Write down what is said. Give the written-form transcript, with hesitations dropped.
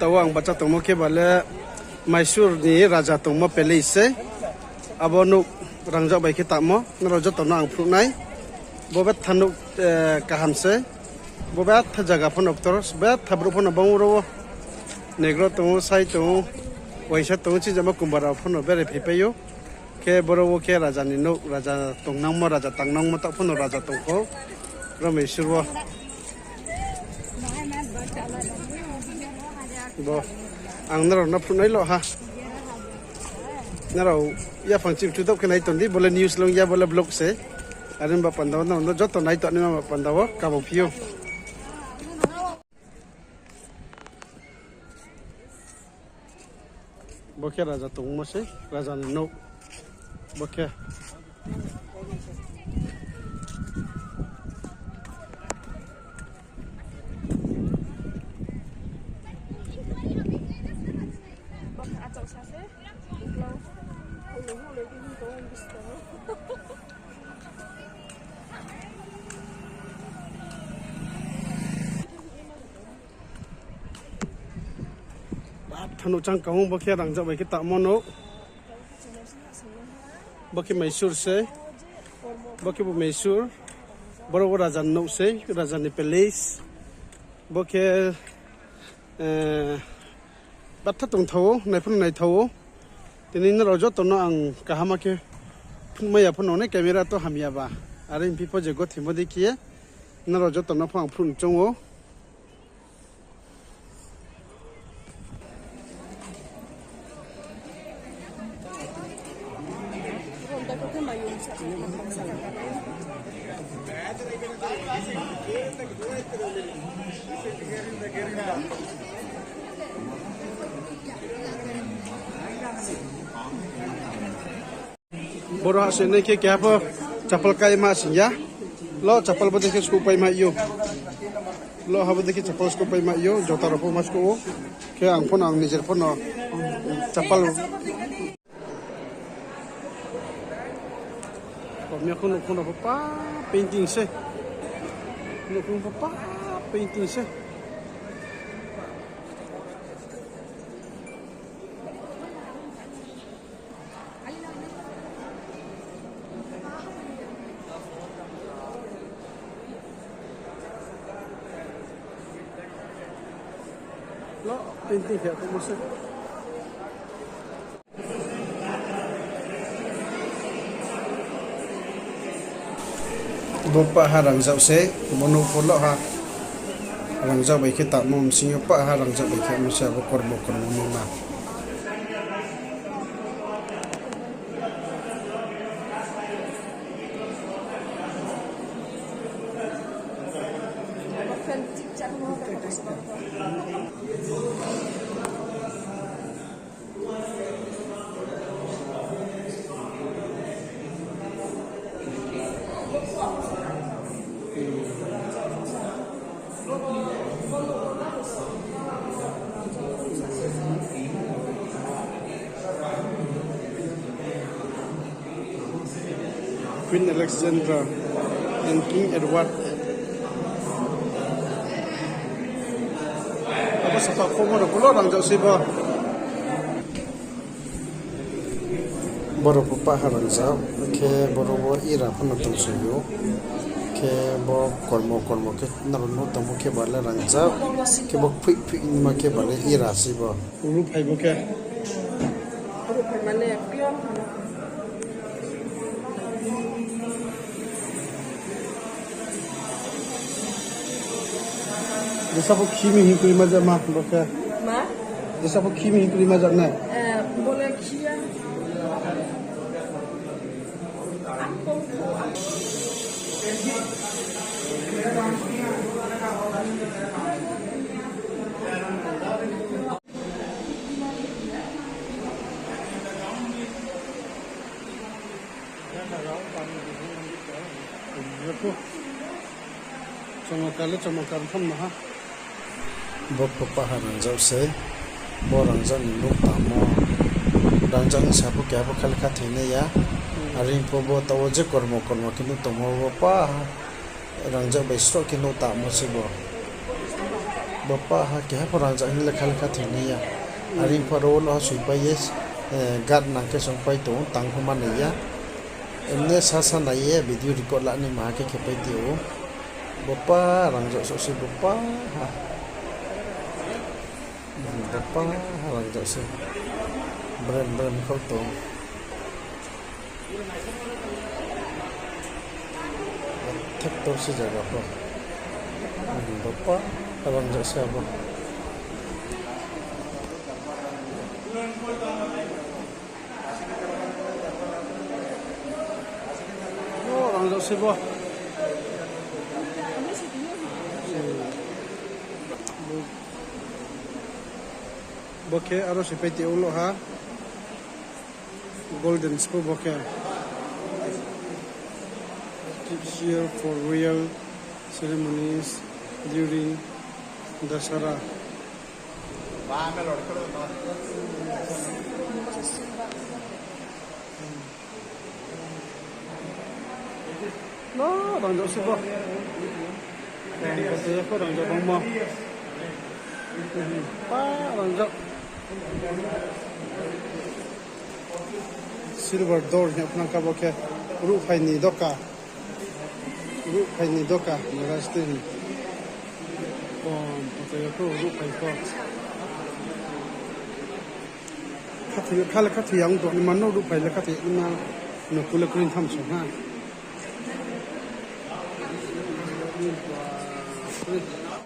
tawang baca tungmo ke bale Mysore ni raja tungmo palace abonu rangjak bai ke tamo nrojo tono ang phrunai bobet thanuk kahamse bobet jaga phon doktor bet thabru phon banguro negro tongo sai tongo waisa tongo chi jama kumbara phon bere phipeyo ke boro ke raja ni no raja tongnang mo raja tangnang mo ta phon raja tongko rameshurwa bo ang naro na phunai lo ha naro ya phangchi tu dok kenai tondi bole news long ya bole blog se arin ba pandaw na no joto nai to ni ma pandaw ka bo pio bokhe raja tongmo se raja ni no bokhe thanu chang kahung bokhe rangjak bai ke tamo no bokhe Mysore se bokhe bu Mysore boro raja no se raja ni palace bokhe batta tong thawo naifun nai thawo tini na rojo tono ang kahama ke phunmaya phun ne camera to hamia ba are in pipo je go thimo dikie na rojo tono phang phun chongo boro ase ne ke kya po chapal kai ma sinja lo chapal bode ke sku pai ma yo lo ha bode ke chapal sku pai ma yo jota ro po mas ko ke ang phon ang nijer phon chapal ko mi khun pa painting se no khun pa painting se lo painting ya como se bopa harang jauh se mono polo ha harang jauh baik kita mau mesti pa harang jauh baik kita mesti bokor mama Queen Alexandra and King Edward. Apa sebab kamu nak pulang orang jauh siapa? Baru papa harang jauh, ke baru ira pun nonton suyo, ke baru kormo ke naruno tamu ke bala orang jauh, ke baru pik ni mak ke bala ira siapa. Urut hai bukan? Urut hai mana pion? Jasa po kimi hingkuri majak mah bokeh. Ma? Jasa po kimi hingkuri majak na. Boleh kia. Cuma pun mah. Bapak harang jauh se, borang jauh ni luk tamu, rangjang siapa kaya apa kali katanya ya, hari ini pobo tahu je kormo kini tamu bapak rangjang besok kini tamu sih bo. Bapak ha kaya perang jangan lekal katini ya. Hari parol ha suipai yes gad nangke songpai tu tang human ya. Emne sasa na ye video record la ni ma ke kepai tiu. Bapak rang jok sosi bapak ha. Bapak rang jok se. Brand kau tu. Thak tu si jaga apa. Bapak rang jok se apa. Orang jauh sibuk. Bokeh, harus seperti ulo ha. Golden spoon bokeh. Keeps here for royal ceremonies during Dasara. No, orang jauh sibuk. Betul aku orang jauh bangma. Orang jauh. Silver door ni apna ka bokeh. Rufai ni doka. Merasti ni. Betul aku rufai ko. Kati yang tu ni mana rufai le kati na nakula kurin tham so ha.